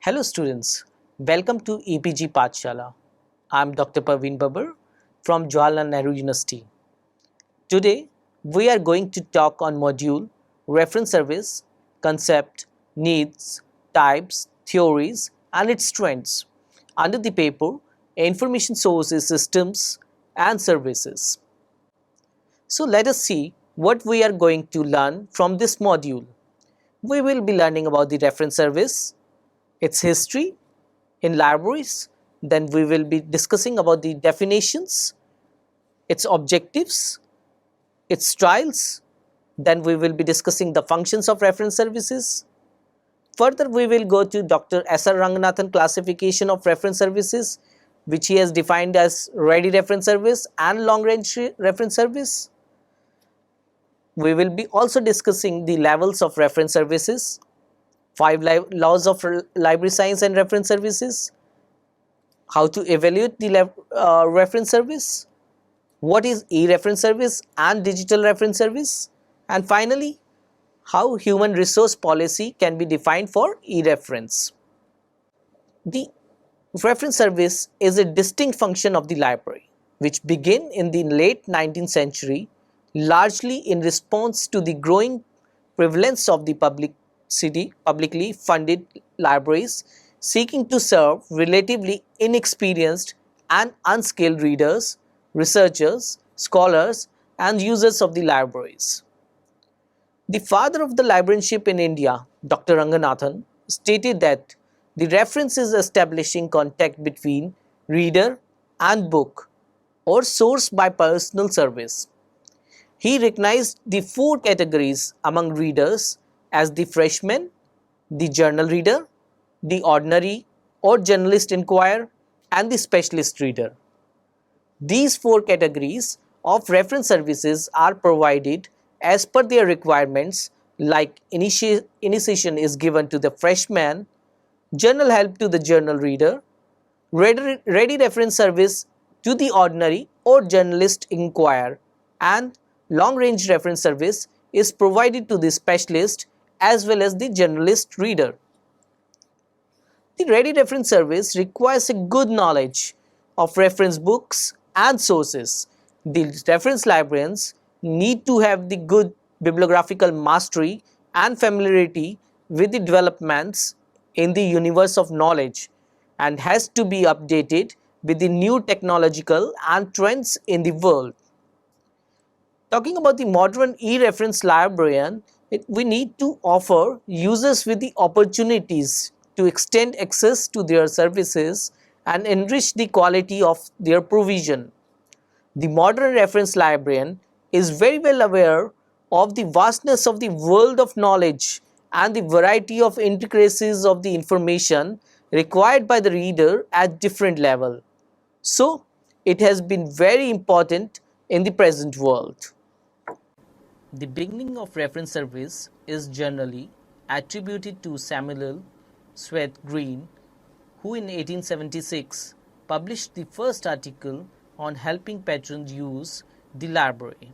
Hello students, welcome to EPG Pathshala. I am Dr. Parveen Babar from Jawaharlal Nehru University. Today we are going to talk on module reference service, concept, needs, types, theories and its trends under the paper Information Sources Systems and Services. So let us see what we are going to learn from this module. We will be learning about the reference service, its history in libraries, then we will be discussing about the definitions, its objectives, its styles, then we will be discussing the functions of reference services. Further, we will go to Dr. S. R. Ranganathan classification of reference services, which he has defined as ready reference service and long range reference service. We will be also discussing the levels of reference services, 5 laws of library science and reference services, how to evaluate the reference service, what is e-reference service and digital reference service, and finally, how human resource policy can be defined for e-reference. The reference service is a distinct function of the library, which began in the late 19th century, largely in response to the growing prevalence of the publicly funded libraries seeking to serve relatively inexperienced and unskilled readers, researchers, scholars and users of the libraries. The father of the librarianship in India, Dr. Ranganathan, stated that the reference is establishing contact between reader and book or source by personal service. He recognized the 4 categories among readers as the freshman, the journal reader, the ordinary or generalist inquirer and the specialist reader. These 4 categories of reference services are provided as per their requirements, like initiation is given to the freshman, general help to the journal reader, ready reference service to the ordinary or generalist inquirer, and long range reference service is provided to the specialist as well as the generalist reader. The ready reference service requires a good knowledge of reference books and sources. The reference librarians need to have the good bibliographical mastery and familiarity with the developments in the universe of knowledge and has to be updated with the new technological and trends in the world. Talking about the modern e-reference librarian, we need to offer users with the opportunities to extend access to their services and enrich the quality of their provision. The modern reference librarian is very well aware of the vastness of the world of knowledge and the variety of intricacies of the information required by the reader at different level. So, it has been very important in the present world. The beginning of reference service is generally attributed to Samuel Sweat Green, who in 1876 published the first article on helping patrons use the library.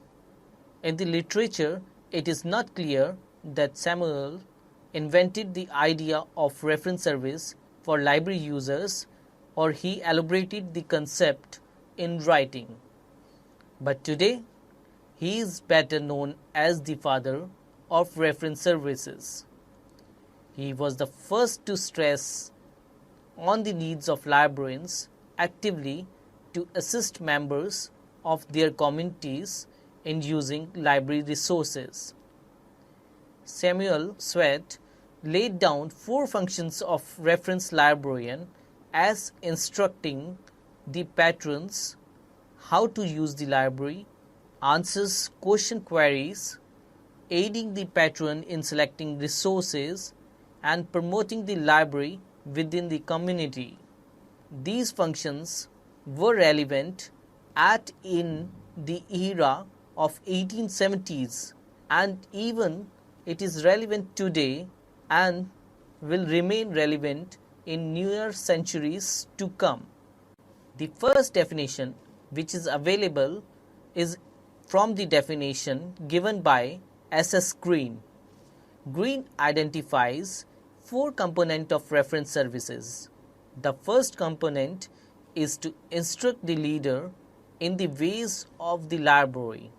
In the literature, it is not clear that Samuel invented the idea of reference service for library users or he elaborated the concept in writing. But today, he is better known as the father of reference services. He was the first to stress on the needs of librarians actively to assist members of their communities in using library resources. Samuel Sweat laid down 4 functions of reference librarian as instructing the patrons how to use the library, answers question queries, aiding the patron in selecting resources, and promoting the library within the community. These functions were relevant in the era of 1870s and even it is relevant today and will remain relevant in newer centuries to come. The first definition which is available is from the definition given by S.S. Green. Green identifies four components of reference services. The first component is to instruct the reader in the ways of the library.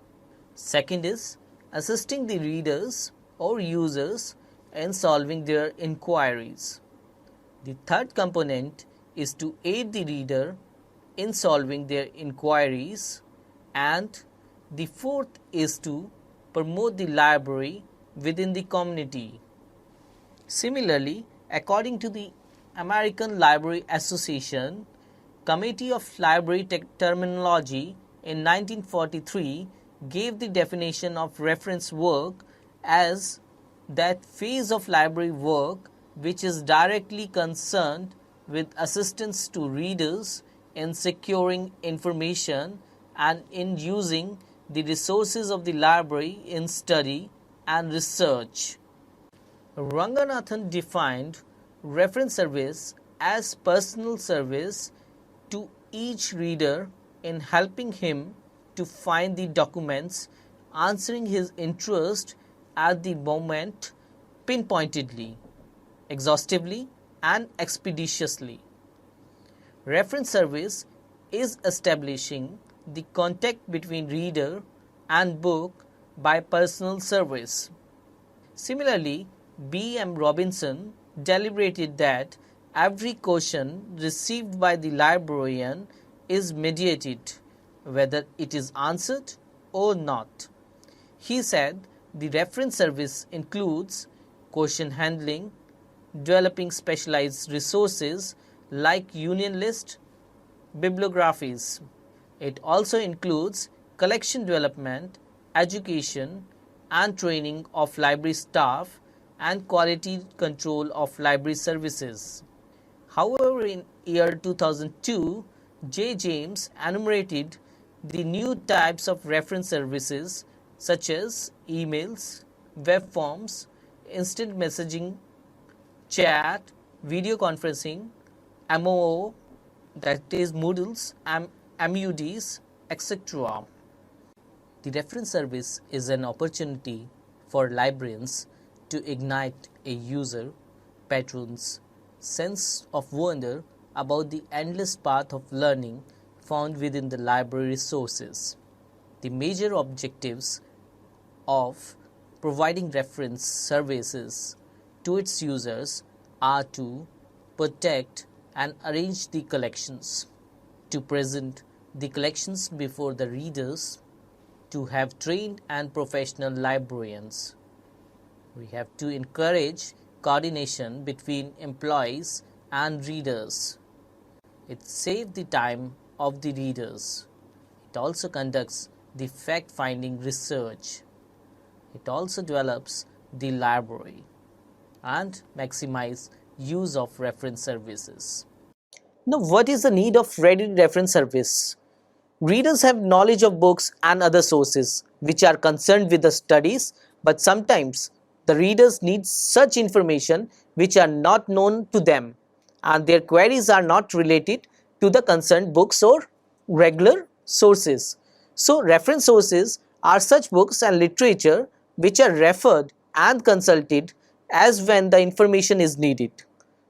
Second is assisting the readers or users in solving their inquiries. The third component is to aid the reader in solving their inquiries, and the fourth is to promote the library within the community. Similarly, according to the American Library Association Committee of Library Terminology in 1943 gave the definition of reference work as that phase of library work which is directly concerned with assistance to readers in securing information and in using the resources of the library in study and research. Ranganathan defined reference service as personal service to each reader in helping him to find the documents answering his interest at the moment pinpointedly, exhaustively, and expeditiously. Reference service is establishing the contact between reader and book by personal service. Similarly, B.M. Robinson deliberated that every question received by the librarian is mediated, whether it is answered or not. He said the reference service includes question handling, developing specialized resources like union list, bibliographies. It also includes collection development, education and training of library staff and quality control of library services. However, in year 2002, J. James enumerated the new types of reference services such as emails, web forms, instant messaging, chat, video conferencing, MOO, that is Moodles, MUDs, etc. The reference service is an opportunity for librarians to ignite a user, patron's sense of wonder about the endless path of learning found within the library resources. The major objectives of providing reference services to its users are to protect and arrange the collections, to present the collections before the readers, to have trained and professional librarians. We have to encourage coordination between employees and readers. It saves the time of the readers. It also conducts the fact-finding research. It also develops the library and maximize use of reference services. Now, what is the need of ready reference service? Readers have knowledge of books and other sources which are concerned with the studies, but sometimes the readers need such information which are not known to them and their queries are not related to the concerned books or regular sources. So, reference sources are such books and literature which are referred and consulted as when the information is needed.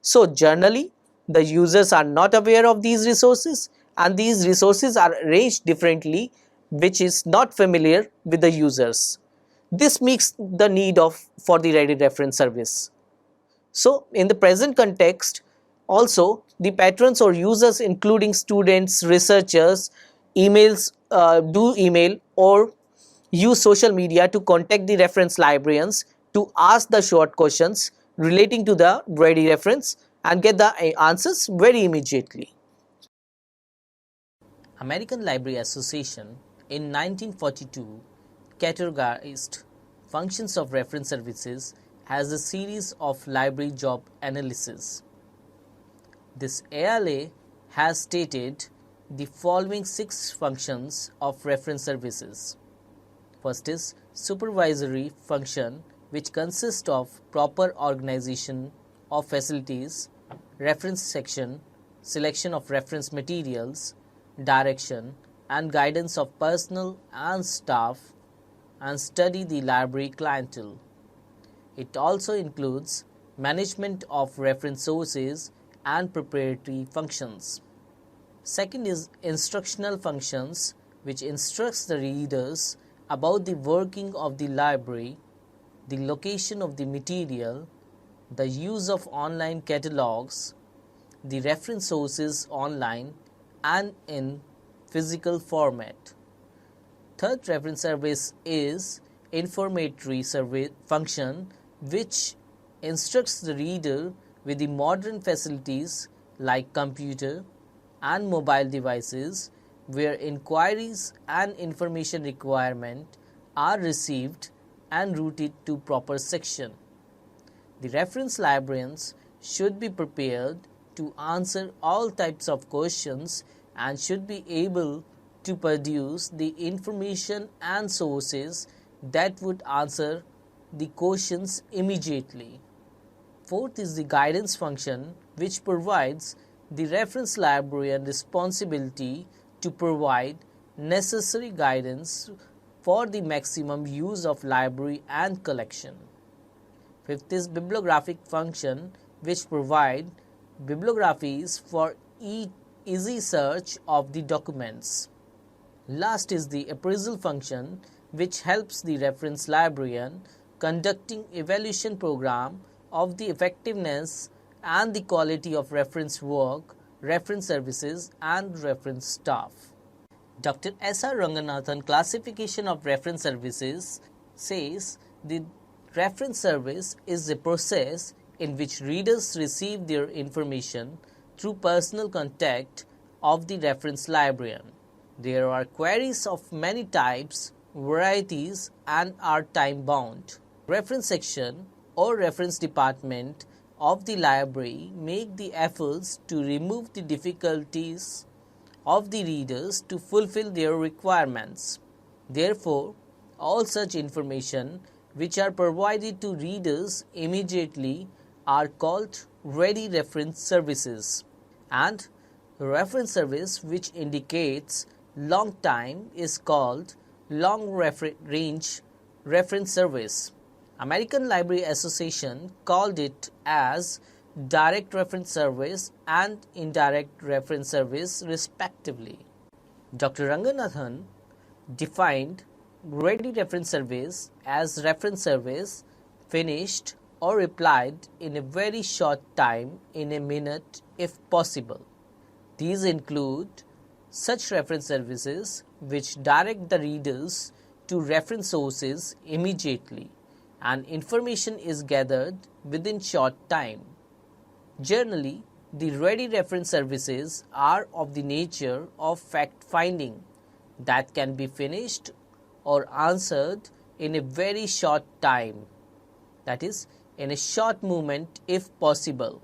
So, generally, the users are not aware of these resources and these resources are arranged differently which is not familiar with the users. This makes the need for the ready reference service. So, in the present context, also the patrons or users including students, researchers, do email or use social media to contact the reference librarians to ask the short questions relating to the ready reference and get the answers very immediately. American Library Association in 1942 categorized functions of reference services as a series of library job analysis. This ALA has stated the following 6 functions of reference services. First is supervisory function, which consists of proper organization of facilities, reference section, selection of reference materials, direction and guidance of personnel and staff, and study the library clientele. It also includes management of reference sources and preparatory functions. Second is instructional functions, which instructs the readers about the working of the library, the location of the material, the use of online catalogs, the reference sources online and in physical format. Third reference service is informatory function, which instructs the reader with the modern facilities like computer and mobile devices, where inquiries and information requirement are received and routed to proper section. The reference librarians should be prepared to answer all types of questions and should be able to produce the information and sources that would answer the questions immediately. Fourth is the guidance function, which provides the reference librarian responsibility to provide necessary guidance for the maximum use of library and collection. Fifth is bibliographic function, which provide bibliographies for easy search of the documents. Last is the appraisal function, which helps the reference librarian conducting evaluation program of the effectiveness and the quality of reference work, reference services and reference staff. Dr. S.R. Ranganathan classification of reference services says the reference service is a process in which readers receive their information through personal contact of the reference librarian. There are queries of many types, varieties and are time-bound. Reference section or reference department of the library make the efforts to remove the difficulties of the readers to fulfill their requirements. Therefore, all such information which are provided to readers immediately are called ready reference services, and reference service which indicates long time is called long range reference service. American Library Association called it as direct reference service and indirect reference service respectively. Dr. Ranganathan defined ready reference service as reference service finished or replied in a very short time, in a minute if possible. These include such reference services which direct the readers to reference sources immediately and information is gathered within short time. Generally, the ready reference services are of the nature of fact-finding that can be finished or answered in a very short time, that is, in a short moment if possible.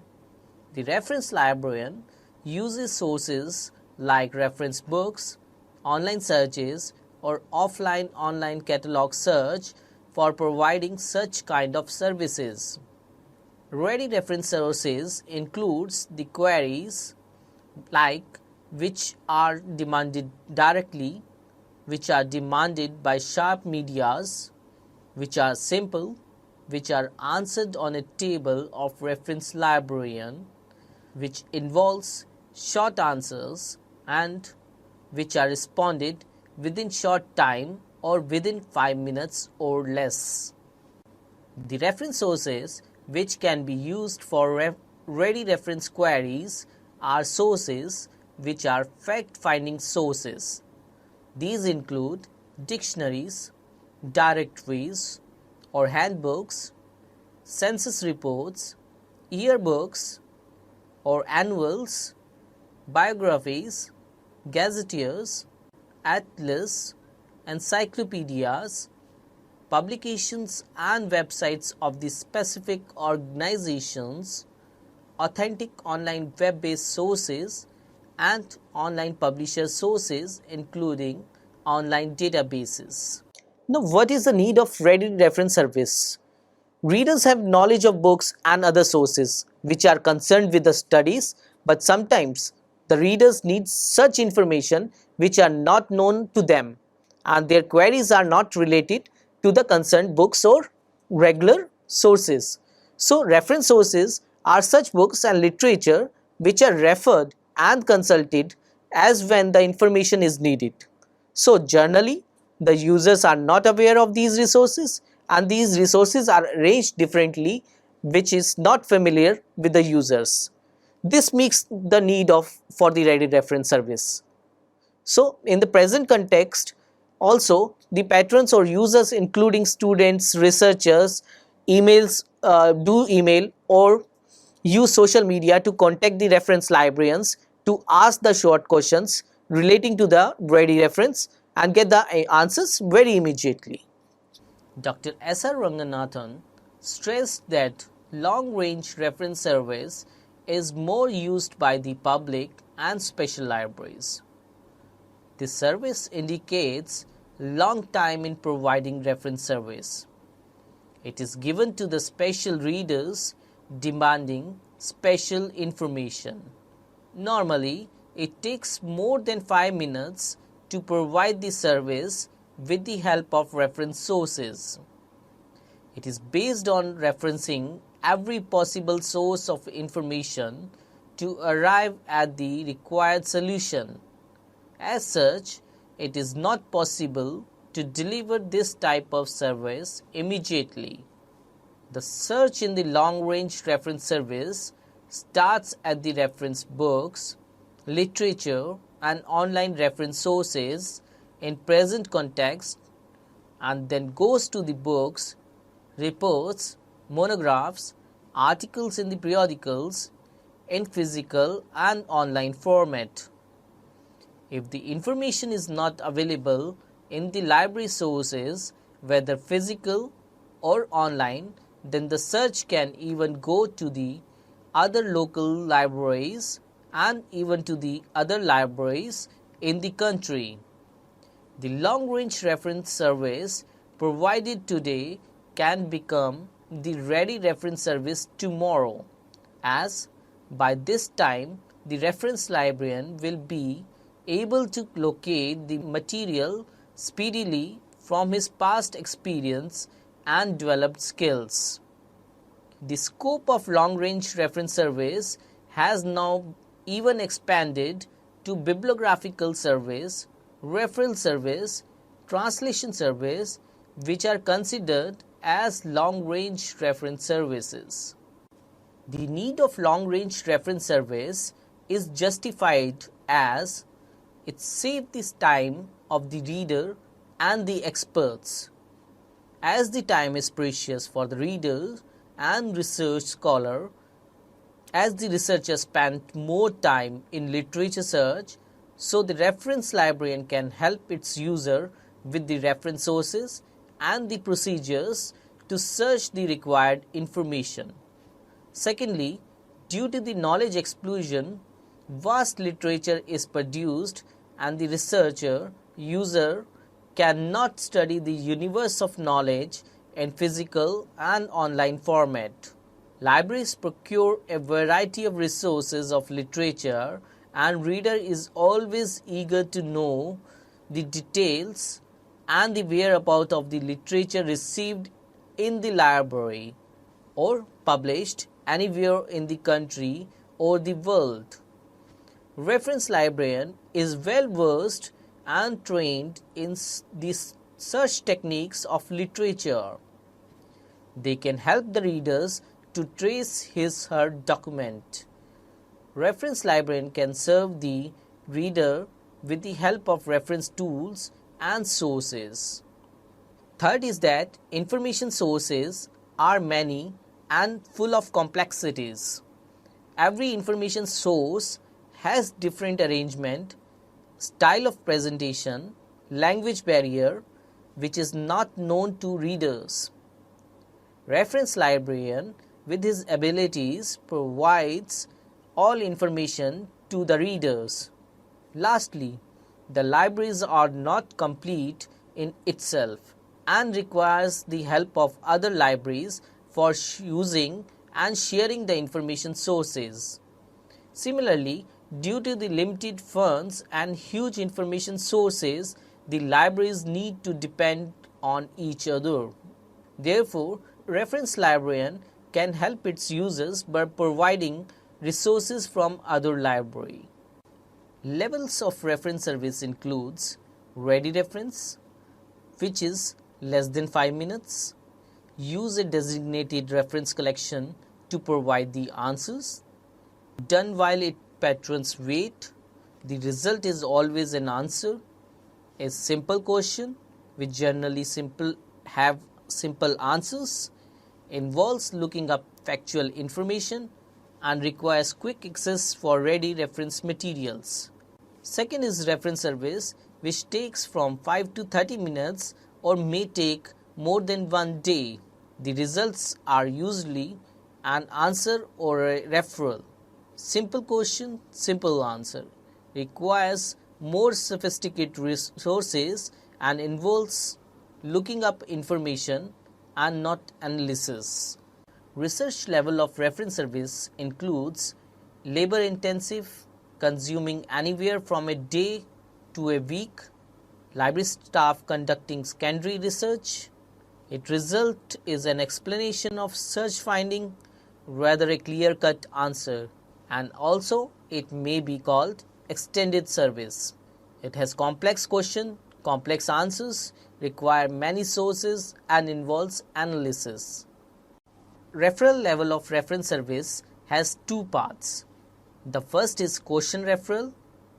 The reference librarian uses sources like reference books, online searches, or offline online catalog search for providing such kind of services. Ready reference sources includes the queries like which are demanded directly, which are demanded by sharp medias, which are simple, which are answered on a table of reference librarian, which involves short answers, and which are responded within short time or within 5 minutes or less. The reference sources which can be used for ready reference queries are sources which are fact-finding sources. These include dictionaries, directories or handbooks, census reports, yearbooks or annuals, biographies, gazetteers, atlas, encyclopedias, publications and websites of the specific organizations, authentic online web-based sources, and online publisher sources including online databases. Now, what is the need of ready reference service? Readers have knowledge of books and other sources which are concerned with the studies, but sometimes the readers need such information which are not known to them and their queries are not related to the concerned books or regular sources. So, reference sources are such books and literature which are referred and consulted as when the information is needed. So, generally, the users are not aware of these resources, and these resources are arranged differently, which is not familiar with the users. This makes the need of for the ready reference service. So, in the present context, also the patrons or users, including students, researchers, do email or use social media to contact the reference librarians to ask the short questions relating to the ready reference and get the answers very immediately. Dr. S.R. Ranganathan stressed that long-range reference service is more used by the public and special libraries. This service indicates long time in providing reference service. It is given to the special readers demanding special information. Normally, it takes more than 5 minutes to provide the service with the help of reference sources. It is based on referencing every possible source of information to arrive at the required solution. As such, it is not possible to deliver this type of service immediately. The search in the long-range reference service starts at the reference books, literature, and online reference sources in present context and then goes to the books, reports, monographs, articles in the periodicals in physical and online format. If the information is not available in the library sources, whether physical or online, then the search can even go to the other local libraries and even to the other libraries in the country. The long-range reference service provided today can become the ready reference service tomorrow, as by this time the reference librarian will be able to locate the material speedily from his past experience and developed skills. The scope of long-range reference service has now even expanded to bibliographical service, referral service, translation service, which are considered as long-range reference services. The need of long-range reference service is justified as it saves the time of the reader and the experts. As the time is precious for the reader and research scholar, as the researcher spent more time in literature search, so the reference librarian can help its user with the reference sources and the procedures to search the required information. Secondly, due to the knowledge explosion, vast literature is produced and the researcher, user cannot study the universe of knowledge in physical and online format. Libraries procure a variety of resources of literature and reader is always eager to know the details and the whereabouts of the literature received in the library or published anywhere in the country or the world. Reference librarian is well versed and trained in the search techniques of literature. They can help the readers to trace his/her document. Reference librarian can serve the reader with the help of reference tools and sources. Third is that information sources are many and full of complexities. Every information source has different arrangement, style of presentation, language barrier, which is not known to readers. Reference librarian, with his abilities, provides all information to the readers. Lastly, the libraries are not complete in itself and requires the help of other libraries for using and sharing the information sources. Similarly, due to the limited funds and huge information sources, the libraries need to depend on each other. Therefore, reference librarian can help its users by providing resources from other library. Levels of reference service includes ready reference, which is less than 5 minutes. Use a designated reference collection to provide the answers. Done while its patrons wait. The result is always an answer. A simple question, which generally have simple answers, involves looking up factual information and requires quick access for ready reference materials. Second is reference service, which takes from 5 to 30 minutes or may take more than 1 day. The results are usually an answer or a referral. Simple question, simple answer. Requires more sophisticated resources and involves looking up information and not analysis. Research level of reference service includes labor intensive, consuming anywhere from a day to a week, library staff conducting secondary research. Its result is an explanation of search finding rather a clear-cut answer, and also it may be called extended service. It has complex questions, complex answers, require many sources and involves analysis. Referral level of reference service has two parts. The first is question referral,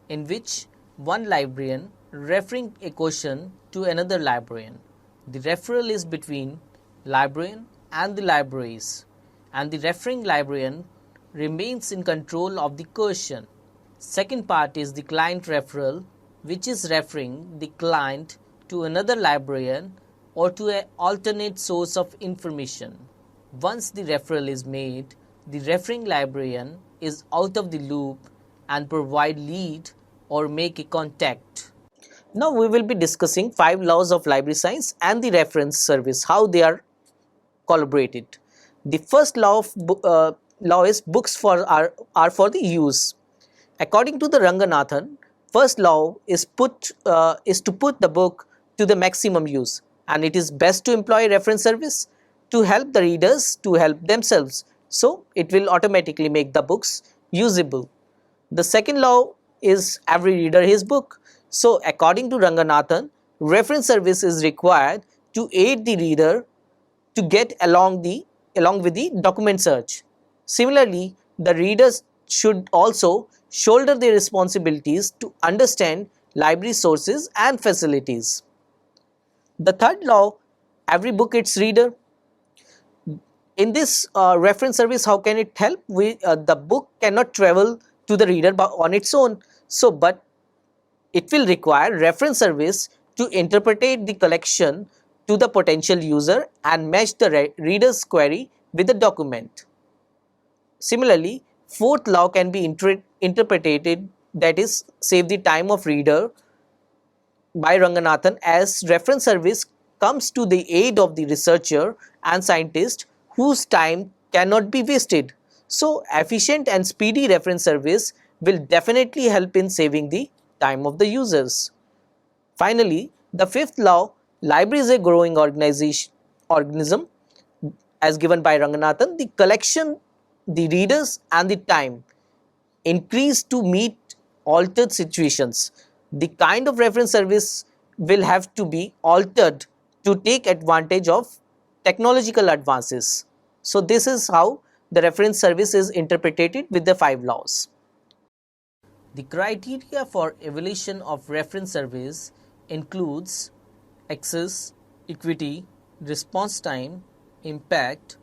in which one librarian referring a question to another librarian. The referral is between librarian and the libraries, and the referring librarian remains in control of the question. Second part is the client referral, which is referring the client to another librarian or to an alternate source of information. Once the referral is made, the referring librarian is out of the loop and provide lead or make a contact. Now we will be discussing 5 laws of library science and the reference service, how they are collaborated. The first law is books are for the use. According to the Ranganathan, first law is to put the book to the maximum use, and it is best to employ reference service to help the readers to help themselves. So it will automatically make the books usable. The second law is every reader his book. So according to Ranganathan, reference service is required to aid the reader to get along with the document search. Similarly, the readers should also shoulder their responsibilities to understand library sources and facilities. The third law, every book its reader. In this reference service, how can it help? The book cannot travel to the reader on its own. But it will require reference service to interpret the collection to the potential user and match the reader's query with the document. Similarly, fourth law can be interpreted, that is, save the time of reader, by Ranganathan, as reference service comes to the aid of the researcher and scientist whose time cannot be wasted. So efficient and speedy reference service will definitely help in saving the time of the users. Finally, the fifth law, library is a growing organism as given by Ranganathan. The collection, the readers and the time increase to meet altered situations. The kind of reference service will have to be altered to take advantage of technological advances. So this is how the reference service is interpreted with the 5 laws. The criteria for evaluation of reference service includes access, equity, response time, impact,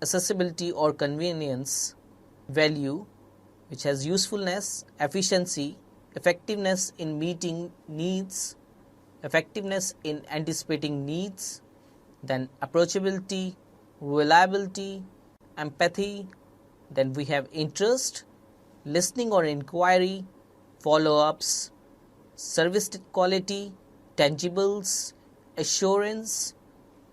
accessibility or convenience, value, which has usefulness, efficiency, effectiveness in meeting needs, effectiveness in anticipating needs, then approachability, reliability, empathy, then we have interest, listening or inquiry, follow-ups, service quality, tangibles, assurance,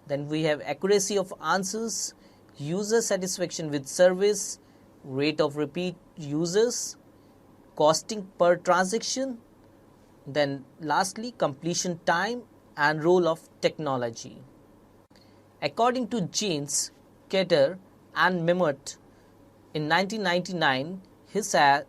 then we have accuracy of answers, user satisfaction with service, rate of repeat users, costing per transaction, then lastly completion time and role of technology. According to James Keter, and Memmott. In 1999,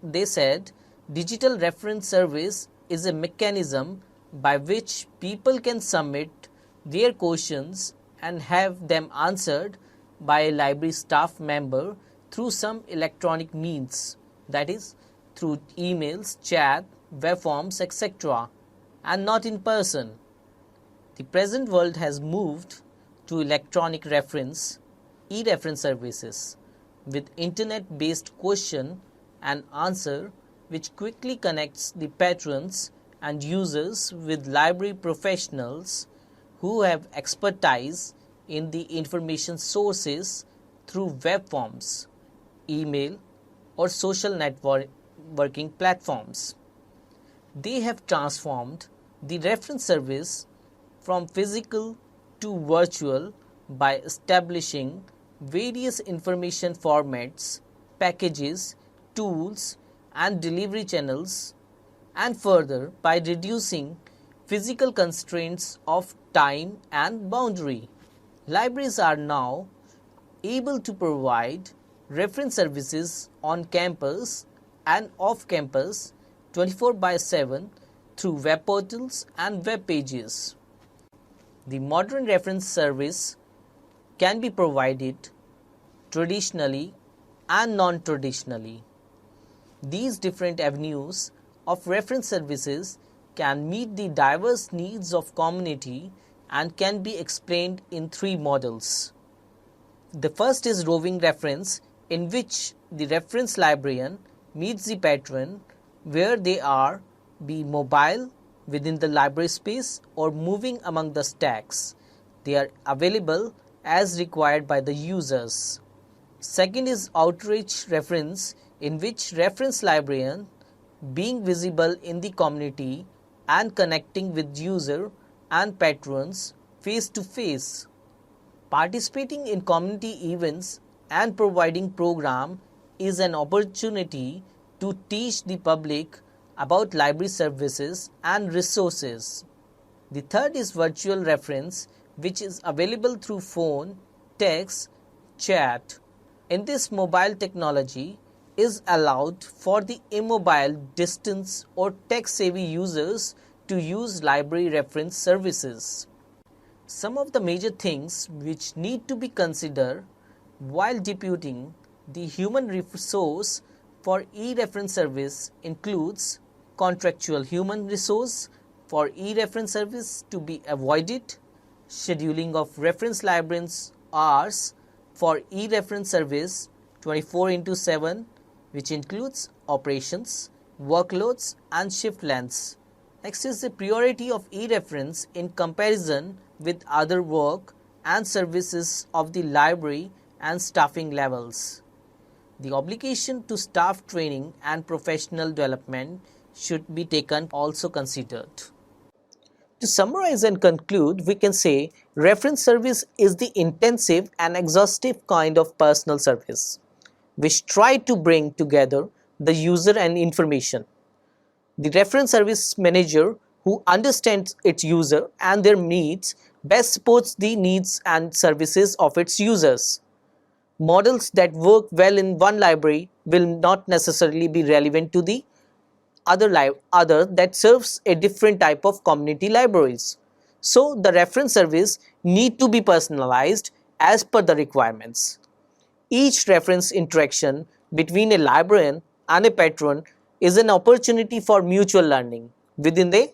they said digital reference service is a mechanism by which people can submit their questions and have them answered by a library staff member through some electronic means, that is, through emails, chat, web forms, etc., and not in person. The present world has moved to electronic reference, e-reference services, with internet-based question and answer which quickly connects the patrons and users with library professionals who have expertise in the information sources through web forms, email, or social networking platforms. They have transformed the reference service from physical to virtual by establishing various information formats, packages, tools, and delivery channels, and further by reducing physical constraints of time and boundary. Libraries are now able to provide reference services on campus and off campus 24 by 7 through web portals and web pages. The modern reference service can be provided traditionally and non-traditionally. These different avenues of reference services can meet the diverse needs of community and can be explained in three models. The first is roving reference, in which the reference librarian meets the patron where they are, be mobile within the library space or moving among the stacks. They are available as required by the users. Second is outreach reference, in which reference librarian being visible in the community and connecting with user and patrons face to face. Participating in community events and providing program is an opportunity to teach the public about library services and resources. The third is virtual reference, which is available through phone, text, chat. In this, mobile technology is allowed for the immobile, distance or tech-savvy users to use library reference services. Some of the major things which need to be considered while deputing the human resource for e-reference service includes contractual human resource for e-reference service to be avoided, scheduling of reference librarians hours for e-reference service 24/7, which includes operations, workloads and shift lengths. Next is the priority of e-reference in comparison with other work and services of the library and staffing levels. The obligation to staff training and professional development should be taken also considered. To summarize and conclude, we can say reference service is the intensive and exhaustive kind of personal service which try to bring together the user and information. The reference service manager who understands its user and their needs best supports the needs and services of its users. Models that work well in one library will not necessarily be relevant to the other that serves a different type of community libraries. So the reference service need to be personalized as per the requirements. Each reference interaction between a librarian and a patron is an opportunity for mutual learning within the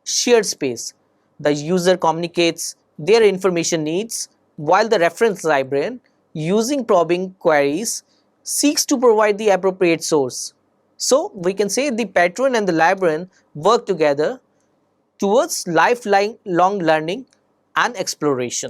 shared space. The user communicates their information needs while the reference librarian, using probing queries, seeks to provide the appropriate source. So we can say the patron and the librarian work together towards lifelong learning and exploration.